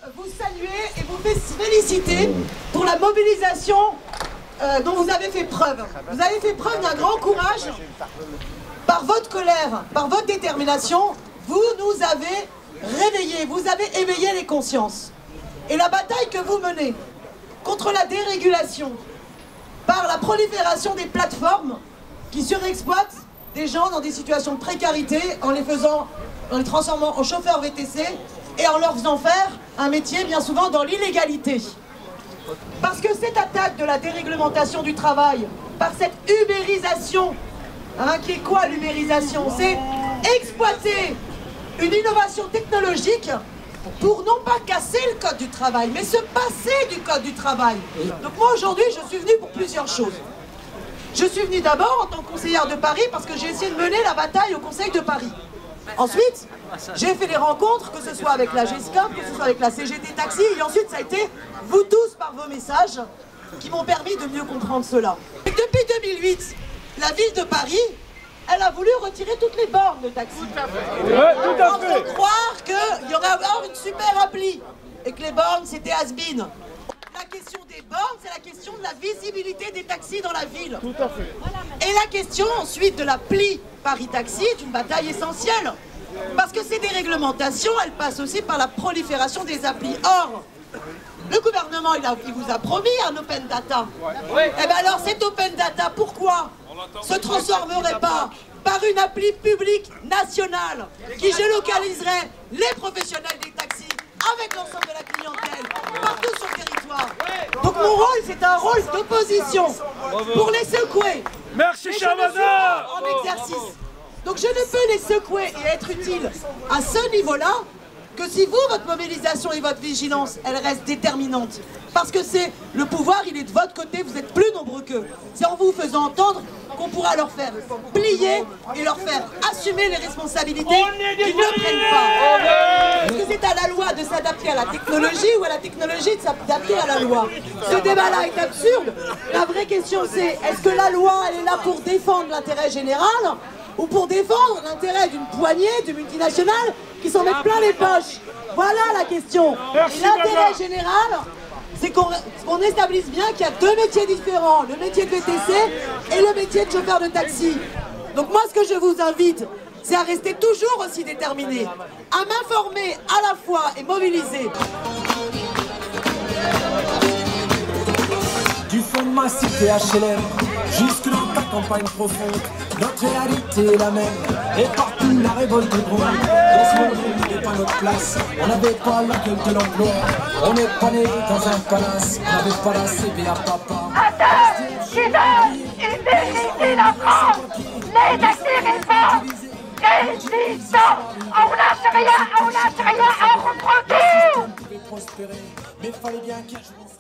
vous saluer et vous féliciter pour la mobilisation dont vous avez fait preuve. Vous avez fait preuve d'un grand courage. Par votre colère, par votre détermination, vous nous avez réveillés, vous avez éveillé les consciences. Et la bataille que vous menez contre la dérégulation, par la prolifération des plateformes qui surexploitent des gens dans des situations de précarité en les transformant en chauffeurs VTC et en leur faisant faire un métier bien souvent dans l'illégalité. Parce que cette attaque de la déréglementation du travail, par cette ubérisation, qui est quoi l'ubérisation? C'est exploiter une innovation technologique pour non pas casser le code du travail, mais se passer du code du travail. Donc moi aujourd'hui, je suis venue pour plusieurs choses. Je suis venue d'abord en tant que conseillère de Paris parce que j'ai essayé de mener la bataille au Conseil de Paris. Ensuite, j'ai fait des rencontres, que ce soit avec la GESCOM, que ce soit avec la CGT Taxi, et ensuite ça a été vous tous par vos messages qui m'ont permis de mieux comprendre cela. Et depuis 2008, la ville de Paris, elle a voulu retirer toutes les bornes de taxi. En faisant croire qu'il y aurait avoir une super appli et que les bornes c'était has-been. La question des bornes, c'est la question de la visibilité des taxis dans la ville. Tout à fait. Et la question ensuite de l'appli Paris Taxi est une bataille essentielle. Parce que ces déréglementations, elles passent aussi par la prolifération des applis. Or, le gouvernement, il vous a promis un open data. Et bien alors, cet open data, pourquoi se transformerait pas par une appli publique nationale qui géolocaliserait les professionnels des taxis avec l'ensemble de la clientèle partout sur le territoire. Donc mon rôle, c'est un rôle d'opposition pour les secouer. Merci, cher madame. En exercice. Donc je ne peux les secouer et être utile à ce niveau-là que si vous, votre mobilisation et votre vigilance, elle reste déterminante. Parce que c'est le pouvoir, il est de votre côté, vous êtes plus nombreux qu'eux. C'est en vous faisant entendre qu'on pourra leur faire plier et leur faire assumer les responsabilités qu'ils ne prennent pas. Est-ce que c'est à la loi de s'adapter à la technologie ou à la technologie de s'adapter à la loi? Ce débat-là est absurde. La vraie question c'est, est-ce que la loi, elle est là pour défendre l'intérêt général ou pour défendre l'intérêt d'une poignée de multinationales qui s'en mettent plein les poches? Voilà la question. Et l'intérêt général, c'est qu'on établisse bien qu'il y a deux métiers différents, le métier de VTC et le métier de chauffeur de taxi. Donc moi, ce que je vous invite, c'est à rester toujours aussi déterminé, à m'informer à la fois et mobiliser. Du fond de ma cité HLM, jusque dans ta campagne profonde, notre réalité est la même, et partout la révolte gronde. Dans ce monde, on n'est pas notre place, on n'avait pas la gueule de l'emploi, on n'est pas né dans un palace, on n'avait pas la CB à papa. Attends, qui veulent ubériser la France, les taxis résistants, on lâche rien, on reprend tout. On pouvait prospérer, mais fallait bien qu'un jour on se